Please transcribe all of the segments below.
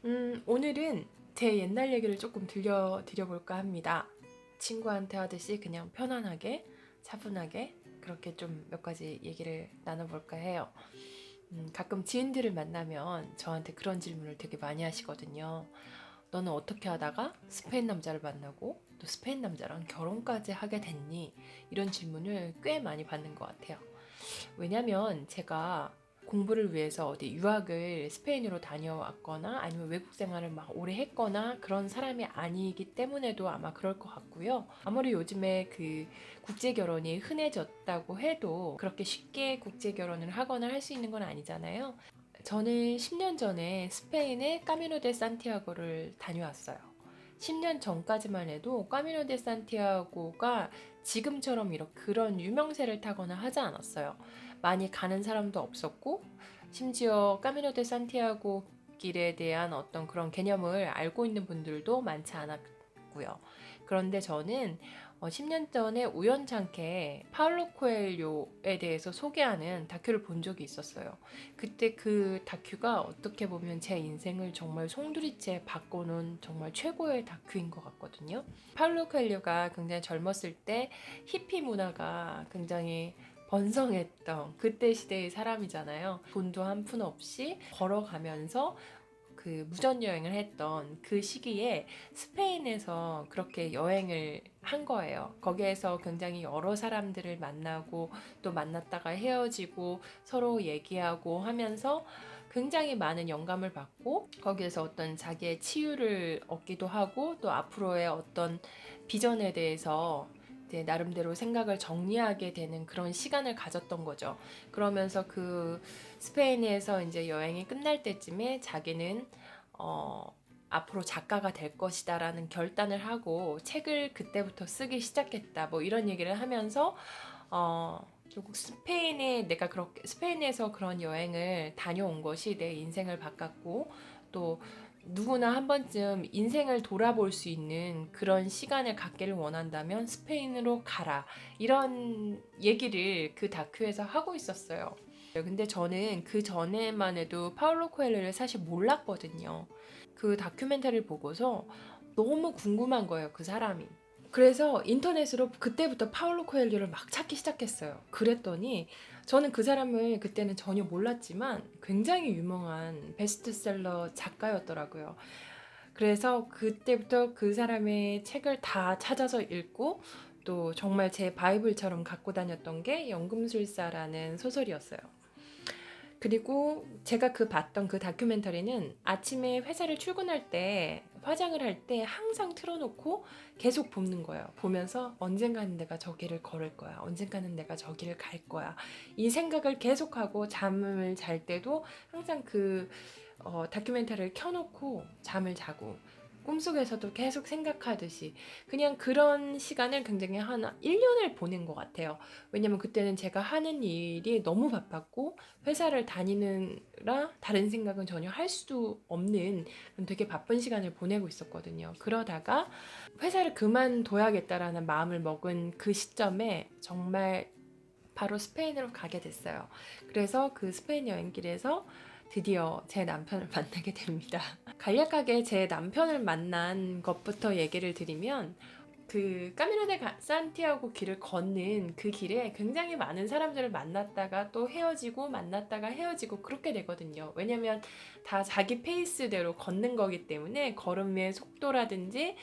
오늘은 제 옛날 얘기를 조금 들려드려볼까 합니다. 친구한테 하듯이 그냥 편안하게, 차분하게 그렇게 좀 몇 가지 얘기를 나눠볼까 해요. 가끔 지인들을 만나면 저한테 그런 질문을 되게 많이 하시거든요. 너는 어떻게 하다가 스페인 남자를 만나고 또 스페인 남자랑 결혼까지 하게 됐니? 이런 질문을 꽤 많이 받는 것 같아요. 왜냐면 제가 공부를 위해서 어디 유학을 스페인으로 다녀왔거나 아니면 외국 생활을 막 오래 했거나 그런 사람이 아니기 때문에도 아마 그럴 것 같고요. 아무리 요즘에 그 국제 결혼이 흔해졌다고 해도 그렇게 쉽게 국제 결혼을 하거나 할 수 있는 건 아니잖아요. 저는 10년 전에 스페인의 까미노 데 산티아고를 다녀왔어요. 10년 전까지만 해도 까미노 데 산티아고가 지금처럼 이렇게 그런 유명세를 타거나 하지 않았어요. 많이 가는 사람도 없었고, 심지어 까미노 데 산티아고 길에 대한 어떤 그런 개념을 알고 있는 분들도 많지 않았고요. 그런데 저는 10년 전에 우연찮게 파울로 코엘료에 대해서 소개하는 다큐를 본 적이 있었어요. 그때 그 다큐가 어떻게 보면 제 인생을 정말 송두리째 바꿔놓은 정말 최고의 다큐인 것 같거든요. 파울로 코엘료가 굉장히 젊었을 때 히피 문화가 굉장히 번성했던 그때 시대의 사람이잖아요. 돈도 한 푼 없이 걸어가면서 그 무전 여행을 했던 그 시기에 스페인에서 그렇게 여행을 한 거예요. 거기에서 굉장히 여러 사람들을 만나고 또 만났다가 헤어지고 서로 얘기하고 하면서 굉장히 많은 영감을 받고 거기에서 어떤 자기의 치유를 얻기도 하고 또 앞으로의 어떤 비전에 대해서 이제 나름대로 생각을 정리하게 되는 그런 시간을 가졌던 거죠. 그러면서 그 스페인에서 이제 여행이 끝날 때쯤에 자기는 앞으로 작가가 될 것이다라는 결단을 하고 책을 그때부터 쓰기 시작했다. 뭐 이런 얘기를 하면서 결국 스페인에서 그런 여행을 다녀온 것이 내 인생을 바꿨고 또 누구나 한 번쯤 인생을 돌아볼 수 있는 그런 시간을 갖기를 원한다면 스페인으로 가라. 이런 얘기를 그 다큐에서 하고 있었어요. 근데 저는 그 전에만 해도 파울로 코엘료를 사실 몰랐거든요. 그 다큐멘터리를 보고서 너무 궁금한 거예요, 그 사람이. 그래서 인터넷으로 그때부터 파울로 코엘료를 막 찾기 시작했어요. 그랬더니 저는 그 사람을 그때는 전혀 몰랐지만 굉장히 유명한 베스트셀러 작가였더라고요. 그래서 그때부터 그 사람의 책을 다 찾아서 읽고 또 정말 제 바이블처럼 갖고 다녔던 게 연금술사라는 소설이었어요. 그리고 제가 봤던 그 다큐멘터리는 아침에 회사를 출근할 때 화장을 할 때 항상 틀어놓고 계속 보는 거예요. 보면서 언젠가는 내가 저 길을 걸을 거야. 언젠가는 내가 저 길을 갈 거야. 이 생각을 계속하고 잠을 잘 때도 항상 그 다큐멘터리를 켜놓고 잠을 자고 꿈속에서도 계속 생각하듯이 그냥 그런 시간을 굉장히 한 1년을 보낸 것 같아요. 왜냐면 그때는 제가 하는 일이 너무 바빴고 회사를 다니느라 다른 생각은 전혀 할 수도 없는 되게 바쁜 시간을 보내고 있었거든요. 그러다가 회사를 그만둬야겠다라는 마음을 먹은 그 시점에 정말 바로 스페인으로 가게 됐어요. 그래서 그 스페인 여행길에서 드디어 제 남편을 만나게 됩니다. 간략하게 제 남편을 만난 것부터 얘기를 드리면 그 까미노 데 산티아고 길을 걷는 그 길에 굉장히 많은 사람들을 만났다가 또 헤어지고 만났다가 헤어지고 그렇게 되거든요. 왜냐면 다 자기 페이스대로 걷는 거기 때문에 걸음의 속도라든지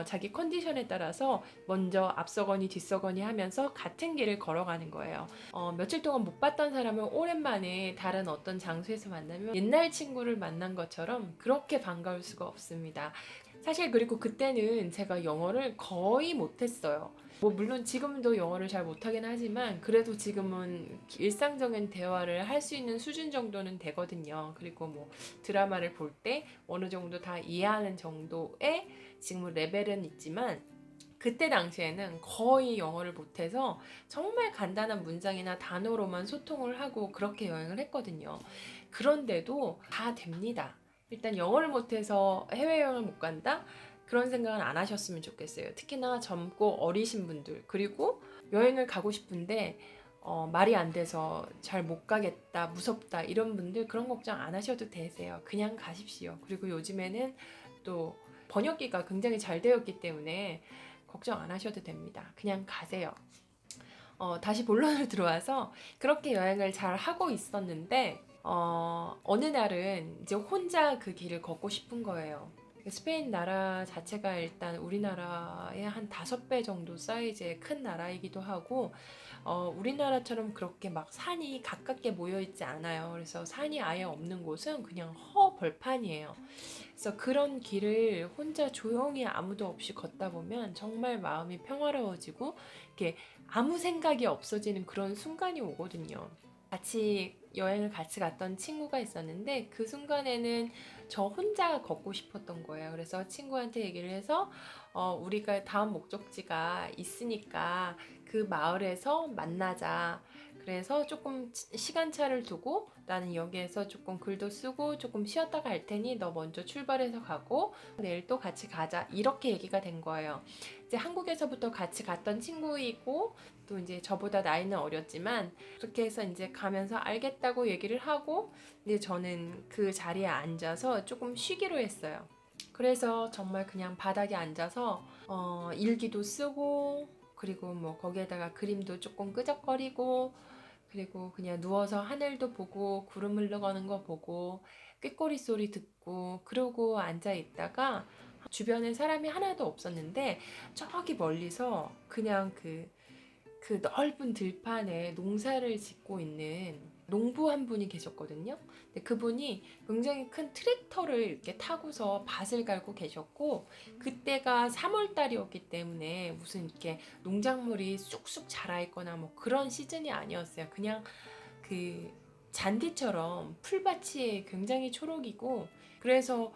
자기 컨디션에 따라서 먼저 앞서거니 뒤서거니 하면서 같은 길을 걸어가는 거예요. 며칠 동안 못 봤던 사람을 오랜만에 다른 어떤 장소에서 만나면 옛날 친구를 만난 것처럼 그렇게 반가울 수가 없습니다. 사실 그리고 그때는 제가 영어를 거의 못했어요. 뭐 물론 지금도 영어를 잘 못하긴 하지만 그래도 지금은 일상적인 대화를 할 수 있는 수준 정도는 되거든요. 그리고 뭐 드라마를 볼 때 어느 정도 다 이해하는 정도의 지금 레벨은 있지만 그때 당시에는 거의 영어를 못해서 정말 간단한 문장이나 단어로만 소통을 하고 그렇게 여행을 했거든요. 그런데도 다 됩니다. 일단 영어를 못해서 해외여행을 못 간다? 그런 생각은 안 하셨으면 좋겠어요. 특히나 젊고 어리신 분들. 그리고 여행을 가고 싶은데 말이 안 돼서 잘 못 가겠다, 무섭다 이런 분들 그런 걱정 안 하셔도 되세요. 그냥 가십시오. 그리고 요즘에는 또 번역기가 굉장히 잘 되었기 때문에 걱정 안 하셔도 됩니다. 그냥 가세요. 다시 본론으로 들어와서 그렇게 여행을 잘 하고 있었는데 어느 날은 이제 혼자 그 길을 걷고 싶은 거예요. 스페인 나라 자체가 일단 우리나라의 한 5배 정도 사이즈의 큰 나라이기도 하고 우리나라처럼 그렇게 막 산이 가깝게 모여 있지 않아요. 그래서 산이 아예 없는 곳은 그냥 벌판이에요. 그래서 그런 길을 혼자 조용히 아무도 없이 걷다 보면 정말 마음이 평화로워지고 이렇게 아무 생각이 없어지는 그런 순간이 오거든요. 여행을 같이 갔던 친구가 있었는데 그 순간에는 저 혼자 걷고 싶었던 거예요. 그래서 친구한테 얘기를 해서 우리가 다음 목적지가 있으니까 그 마을에서 만나자. 그래서 조금 시간차를 두고 나는 여기에서 조금 글도 쓰고 조금 쉬었다 갈 테니 너 먼저 출발해서 가고 내일 또 같이 가자. 이렇게 얘기가 된 거예요. 이제 한국에서부터 같이 갔던 친구이고 또 이제 저보다 나이는 어렸지만 그렇게 해서 이제 가면서 알겠다고 얘기를 하고 이제 저는 그 자리에 앉아서 조금 쉬기로 했어요. 그래서 정말 그냥 바닥에 앉아서 일기도 쓰고 그리고 뭐 거기에다가 그림도 조금 끄적거리고 그리고 그냥 누워서 하늘도 보고 구름 흘러가는 거 보고 꾀꼬리 소리 듣고 그러고 앉아 있다가 주변에 사람이 하나도 없었는데 저기 멀리서 그냥 그 넓은 들판에 농사를 짓고 있는 농부 한 분이 계셨거든요. 근데 그분이 굉장히 큰 트랙터를 이렇게 타고서 밭을 갈고 계셨고 그때가 3월 달이었기 때문에 무슨 이렇게 농작물이 쑥쑥 자라 있거나 뭐 그런 시즌이 아니었어요. 그냥 그 잔디처럼 풀밭이 굉장히 초록이고 그래서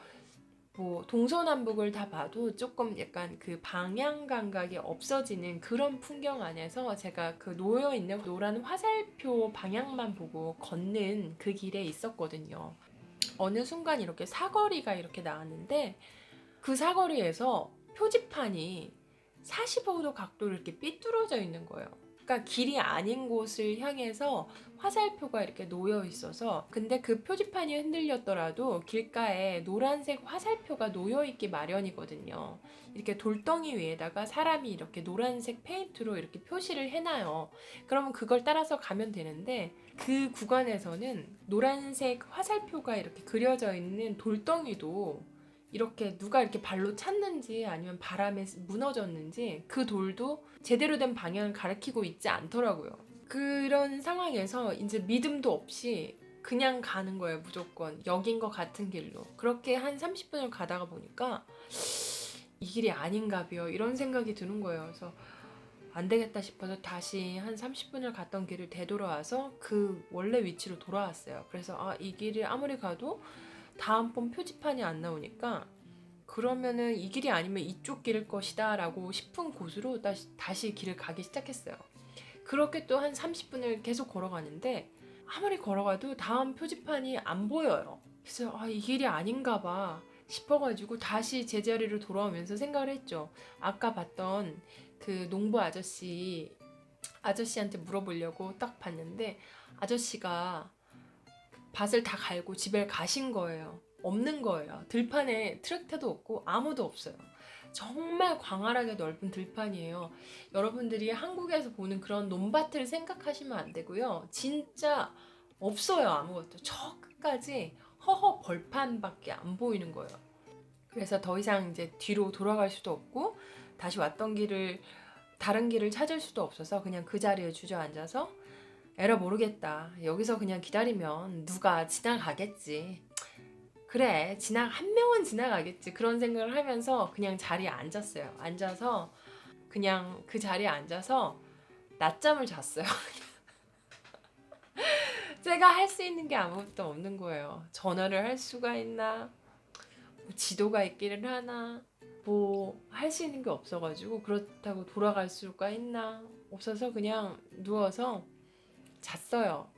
뭐 동서남북을 다 봐도 조금 약간 그 방향 감각이 없어지는 그런 풍경 안에서 제가 그 놓여 있는 노란 화살표 방향만 보고 걷는 그 길에 있었거든요. 어느 순간 이렇게 사거리가 이렇게 나왔는데 그 사거리에서 표지판이 45도 각도로 이렇게 삐뚤어져 있는 거예요. 그러니까 길이 아닌 곳을 향해서 화살표가 이렇게 놓여 있어서 근데 그 표지판이 흔들렸더라도 길가에 노란색 화살표가 놓여 있기 마련이거든요. 이렇게 돌덩이 위에다가 사람이 이렇게 노란색 페인트로 이렇게 표시를 해놔요. 그러면 그걸 따라서 가면 되는데 그 구간에서는 노란색 화살표가 이렇게 그려져 있는 돌덩이도 이렇게 누가 이렇게 발로 찼는지 아니면 바람에 무너졌는지 그 돌도 제대로 된 방향을 가리키고 있지 않더라고요. 그런 상황에서 이제 믿음도 없이 그냥 가는 거예요, 무조건. 여긴 것 같은 길로. 그렇게 한 30분을 가다가 보니까 이 길이 아닌가 봐요. 이런 생각이 드는 거예요. 그래서 안 되겠다 싶어서 다시 한 30분을 갔던 길을 되돌아와서 그 원래 위치로 돌아왔어요. 그래서 이 길을 아무리 가도 다음번 표지판이 안 나오니까 그러면은 이 길이 아니면 이쪽 길일 것이다 라고 싶은 곳으로 다시 길을 가기 시작했어요. 그렇게 또 한 30분을 계속 걸어가는데 아무리 걸어가도 다음 표지판이 안 보여요. 그래서 이 길이 아닌가 봐 싶어가지고 다시 제자리로 돌아오면서 생각을 했죠. 아까 봤던 그 농부 아저씨한테 물어보려고 딱 봤는데 아저씨가 밭을 다 갈고 집에 가신 거예요. 없는 거예요. 들판에 트랙터도 없고 아무도 없어요. 정말 광활하게 넓은 들판이에요. 여러분들이 한국에서 보는 그런 논밭을 생각하시면 안 되고요. 진짜 없어요. 아무것도. 저 끝까지 허허 벌판밖에 안 보이는 거예요. 그래서 더 이상 이제 뒤로 돌아갈 수도 없고 다시 왔던 길을 다른 길을 찾을 수도 없어서 그냥 그 자리에 주저앉아서 에라 모르겠다. 여기서 그냥 기다리면 누가 지나가겠지. 그래, 한 명은 지나가겠지. 그런 생각을 하면서 그냥 자리에 앉았어요. 앉아서 그냥 그 자리에 앉아서 낮잠을 잤어요. 제가 할 수 있는 게 아무것도 없는 거예요. 전화를 할 수가 있나? 뭐 지도가 있기를 하나? 뭐 할 수 있는 게 없어가지고 그렇다고 돌아갈 수가 있나? 없어서 그냥 누워서 잤어요.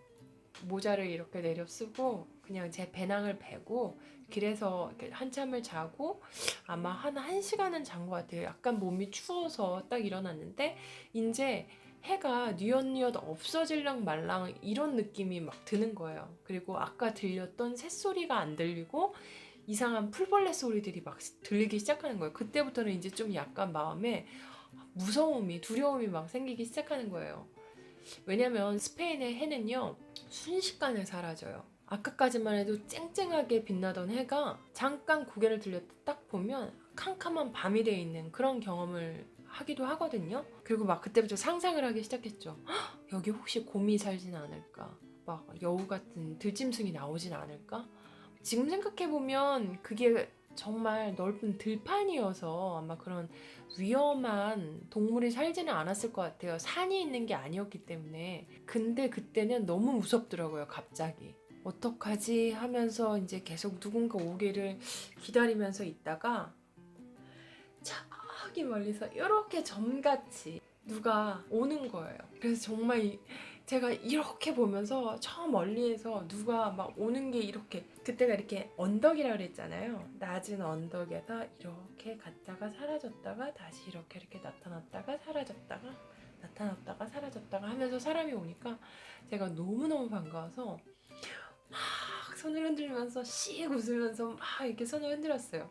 모자를 이렇게 내려 쓰고 그냥 제 배낭을 베고 길에서 이렇게 한참을 자고 아마 한 1시간은 잔 것 같아요. 약간 몸이 추워서 딱 일어났는데 이제 해가 뉘엿뉘엿 없어질랑 말랑 이런 느낌이 막 드는 거예요. 그리고 아까 들렸던 새소리가 안 들리고 이상한 풀벌레 소리들이 막 들리기 시작하는 거예요. 그때부터는 이제 좀 약간 마음에 무서움이, 두려움이 막 생기기 시작하는 거예요. 왜냐면 스페인의 해는요, 순식간에 사라져요. 아까까지만 해도 쨍쨍하게 빛나던 해가 잠깐 고개를 들려 딱 보면 캄캄한 밤이 돼 있는 그런 경험을 하기도 하거든요. 그리고 막 그때부터 상상을 하기 시작했죠. 헉, 여기 혹시 곰이 살진 않을까? 막 여우 같은 들짐승이 나오진 않을까? 지금 생각해보면 그게 정말 넓은 들판이어서 아마 그런 위험한 동물이 살지는 않았을 것 같아요. 산이 있는 게 아니었기 때문에. 근데 그때는 너무 무섭더라고요, 갑자기. 어떡하지 하면서 이제 계속 누군가 오기를 기다리면서 있다가 저기 멀리서 이렇게 점같이 누가 오는 거예요. 그래서 정말 제가 이렇게 보면서 저 멀리에서 누가 막 오는 게 이렇게, 그때가 이렇게 언덕이라 그랬잖아요. 낮은 언덕에다 이렇게 갔다가 사라졌다가 다시 이렇게 나타났다가 사라졌다가 나타났다가 사라졌다가 하면서 사람이 오니까 제가 너무너무 반가워서 막 손을 흔들면서 씩 웃으면서 막 이렇게 손을 흔들었어요.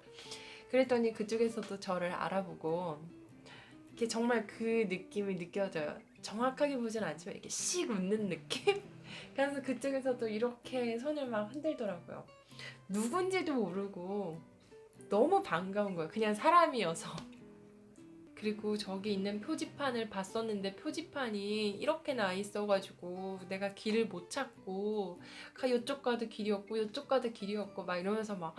그랬더니 그쪽에서도 저를 알아보고 이게 정말 그 느낌이 느껴져요. 정확하게 보진 않지만 이렇게 씩 웃는 느낌? 그래서 그쪽에서도 이렇게 손을 막 흔들더라고요. 누군지도 모르고 너무 반가운 거예요. 그냥 사람이어서. 그리고 저기 있는 표지판을 봤었는데 표지판이 이렇게 나 있어가지고 내가 길을 못 찾고 이쪽 가도 길이 없고 이쪽 가도 길이 없고 막 이러면서 막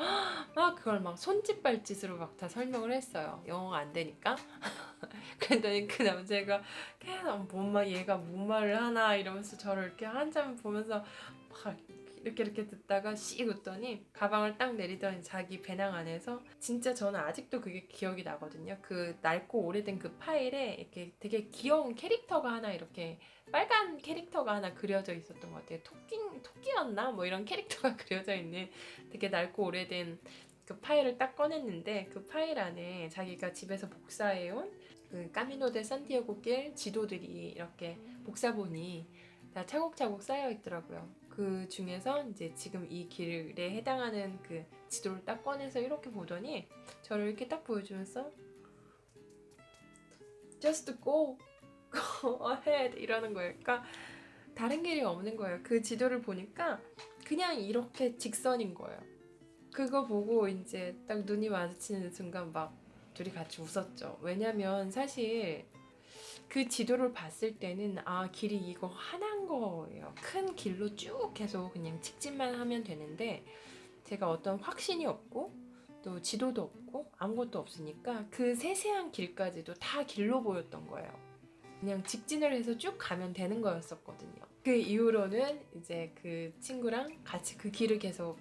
그걸 막 손짓 발짓으로 막 다 설명을 했어요. 영어가 안 되니까. 그랬더니 그 남자가 계속 얘가 뭔 말을 하나 이러면서 저를 이렇게 한참 보면서 막 이렇게 듣다가 씩 웃더니 가방을 딱 내리더니 자기 배낭 안에서, 진짜 저는 아직도 그게 기억이 나거든요. 그 낡고 오래된 그 파일에 이렇게 되게 귀여운 캐릭터가 하나, 이렇게 빨간 캐릭터가 하나 그려져 있었던 것 같아요. 토끼였나? 뭐 이런 캐릭터가 그려져 있는 되게 낡고 오래된 그 파일을 딱 꺼냈는데, 그 파일 안에 자기가 집에서 복사해온 그 까미노 데 산티아고 길 지도들이 이렇게 복사본이 다 차곡차곡 쌓여 있더라고요. 그 중에서 이제 지금 이 길에 해당하는 그 지도를 딱 꺼내서 이렇게 보더니 저를 이렇게 딱 보여주면서 Just go, go ahead 이러는 거예요. 그러니까 다른 길이 없는 거예요. 그 지도를 보니까 그냥 이렇게 직선인 거예요. 그거 보고 이제 딱 눈이 마주치는 순간 막 둘이 같이 웃었죠. 왜냐면 사실 그 지도를 봤을 때는 길이 이거 하나인 거예요. 큰 길로 쭉 계속 그냥 직진만 하면 되는데 제가 어떤 확신이 없고 또 지도도 없고 아무것도 없으니까 그 세세한 길까지도 다 길로 보였던 거예요. 그냥 직진을 해서 쭉 가면 되는 거였었거든요. 그 이후로는 이제 그 친구랑 같이 그 길을 계속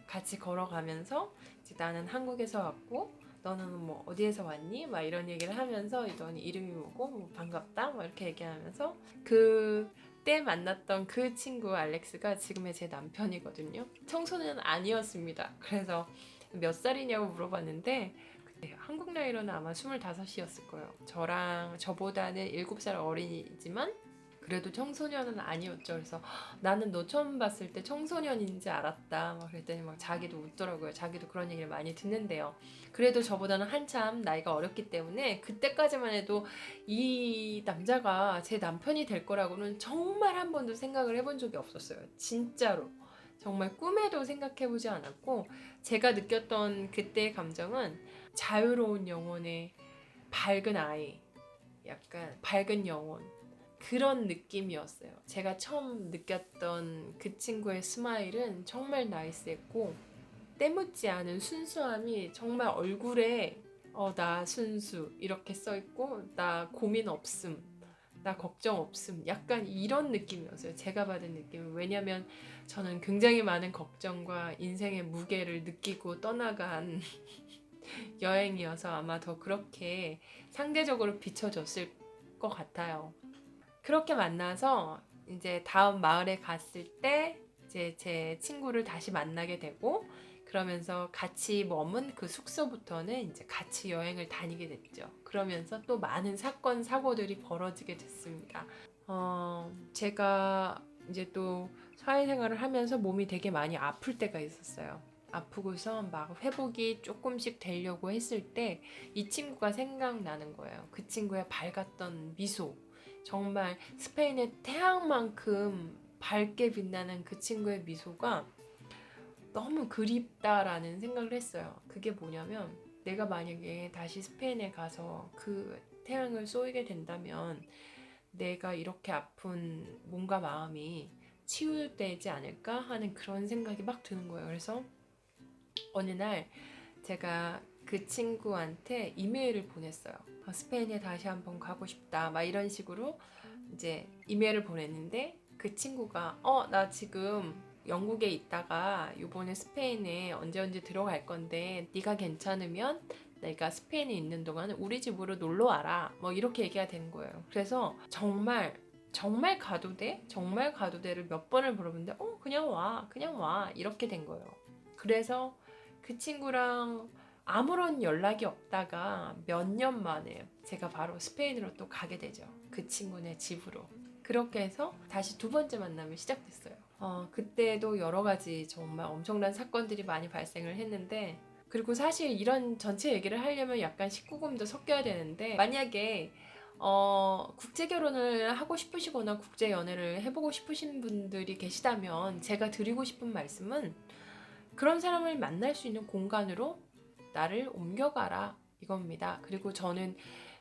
같이 걸어가면서 이제 나는 한국에서 왔고 너는 뭐 어디에서 왔니? 막 이런 얘기를 하면서 너는 이름이 뭐고 뭐 반갑다 막 이렇게 얘기하면서 그때 만났던 그 친구 알렉스가 지금의 제 남편이거든요. 청소년은 아니었습니다. 그래서 몇 살이냐고 물어봤는데 그때 한국 나이로는 아마 25이었을 거예요. 저보다는 7살 어린이지만 그래도 청소년은 아니었죠. 그래서 나는 너 처음 봤을 때 청소년인지 알았다. 막 그랬더니 막 자기도 웃더라고요. 자기도 그런 얘기를 많이 듣는데요. 그래도 저보다는 한참 나이가 어렸기 때문에 그때까지만 해도 이 남자가 제 남편이 될 거라고는 정말 한 번도 생각을 해본 적이 없었어요. 진짜로. 정말 꿈에도 생각해보지 않았고 제가 느꼈던 그때의 감정은 자유로운 영혼의 밝은 아이, 약간 밝은 영혼, 그런 느낌이었어요. 제가 처음 느꼈던 그 친구의 스마일은 정말 나이스했고 때묻지 않은 순수함이 정말 얼굴에 나 순수 이렇게 써있고 나 고민 없음, 나 걱정 없음, 약간 이런 느낌이었어요. 제가 받은 느낌은. 왜냐면 저는 굉장히 많은 걱정과 인생의 무게를 느끼고 떠나간 여행이어서 아마 더 그렇게 상대적으로 비춰졌을 것 같아요. 그렇게 만나서 이제 다음 마을에 갔을 때 이제 제 친구를 다시 만나게 되고, 그러면서 같이 머문 그 숙소부터는 이제 같이 여행을 다니게 됐죠. 그러면서 또 많은 사건, 사고들이 벌어지게 됐습니다. 제가 이제 또 사회생활을 하면서 몸이 되게 많이 아플 때가 있었어요. 아프고서 막 회복이 조금씩 되려고 했을 때 이 친구가 생각나는 거예요. 그 친구의 밝았던 미소. 정말 스페인의 태양만큼 밝게 빛나는 그 친구의 미소가 너무 그립다라는 생각을 했어요. 그게 뭐냐면 내가 만약에 다시 스페인에 가서 그 태양을 쏘이게 된다면 내가 이렇게 아픈 몸과 마음이 치유되지 않을까 하는 그런 생각이 막 드는 거예요. 그래서 어느 날 제가 그 친구한테 이메일을 보냈어요. 스페인에 다시 한번 가고 싶다. 막 이런 식으로 이제 이메일을 보냈는데 그 친구가 나 지금 영국에 있다가 요번에 스페인에 언제 들어갈 건데 네가 괜찮으면 내가 스페인에 있는 동안 우리 집으로 놀러 와라. 뭐 이렇게 얘기가 되는 거예요. 그래서 정말 가도 돼? 정말 가도 돼를 몇 번을 물어봤는데 그냥 와 이렇게 된 거예요. 그래서 그 친구랑 아무런 연락이 없다가 몇 년 만에 제가 바로 스페인으로 또 가게 되죠. 그 친구네 집으로. 그렇게 해서 다시 두 번째 만남이 시작됐어요. 그때도 여러 가지 정말 엄청난 사건들이 많이 발생을 했는데, 그리고 사실 이런 전체 얘기를 하려면 약간 19금도 섞여야 되는데, 만약에 국제 결혼을 하고 싶으시거나 국제 연애를 해보고 싶으신 분들이 계시다면 제가 드리고 싶은 말씀은 그런 사람을 만날 수 있는 공간으로 나를 옮겨가라 이겁니다. 그리고 저는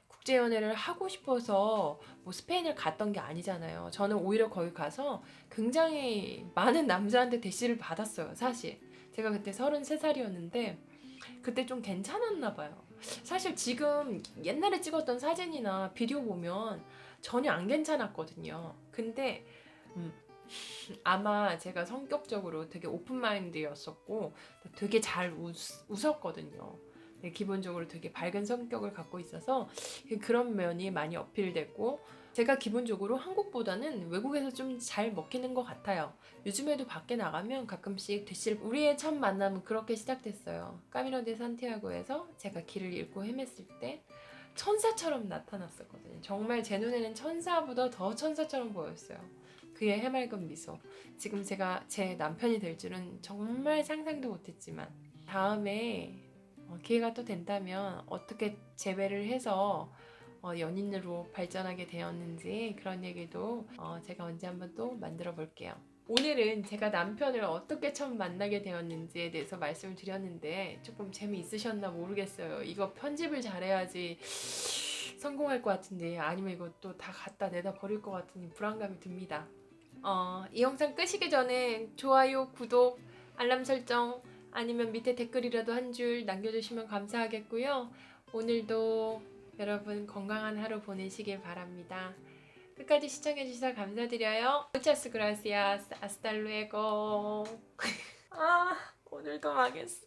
국제 연애를 하고 싶어서 뭐 스페인을 갔던 게 아니잖아요. 저는 오히려 거기 가서 굉장히 많은 남자한테 대시를 받았어요. 사실 제가 그때 33살이었는데 그때 좀 괜찮았나 봐요. 사실 지금 옛날에 찍었던 사진이나 비디오 보면 전혀 안 괜찮았거든요. 근데 아마 제가 성격적으로 되게 오픈마인드였었고 되게 잘 웃었거든요. 네, 기본적으로 되게 밝은 성격을 갖고 있어서 그런 면이 많이 어필됐고, 제가 기본적으로 한국보다는 외국에서 좀 잘 먹히는 것 같아요. 요즘에도 밖에 나가면 가끔씩 우리의 첫 만남은 그렇게 시작됐어요. 까미노 데 산티아고에서 제가 길을 잃고 헤맸을 때 천사처럼 나타났었거든요. 정말 제 눈에는 천사보다 더 천사처럼 보였어요. 그의 해맑은 미소. 지금 제가 제 남편이 될 줄은 정말 상상도 못했지만, 다음에 기회가 또 된다면 어떻게 재회를 해서 연인으로 발전하게 되었는지 그런 얘기도 제가 언제 한번 또 만들어 볼게요. 오늘은 제가 남편을 어떻게 처음 만나게 되었는지에 대해서 말씀을 드렸는데 조금 재미있으셨나 모르겠어요. 이거 편집을 잘해야지 성공할 것 같은데, 아니면 이것도 다 갖다 내다 버릴 것 같으니 불안감이 듭니다. 이 영상 끄시기 전에 좋아요, 구독, 알람 설정, 아니면 밑에 댓글이라도 한 줄 남겨주시면 감사하겠고요. 오늘도 여러분 건강한 하루 보내시길 바랍니다. 끝까지 시청해주셔서 감사드려요. Muchas gracias. Hasta luego. 오늘도 망했어.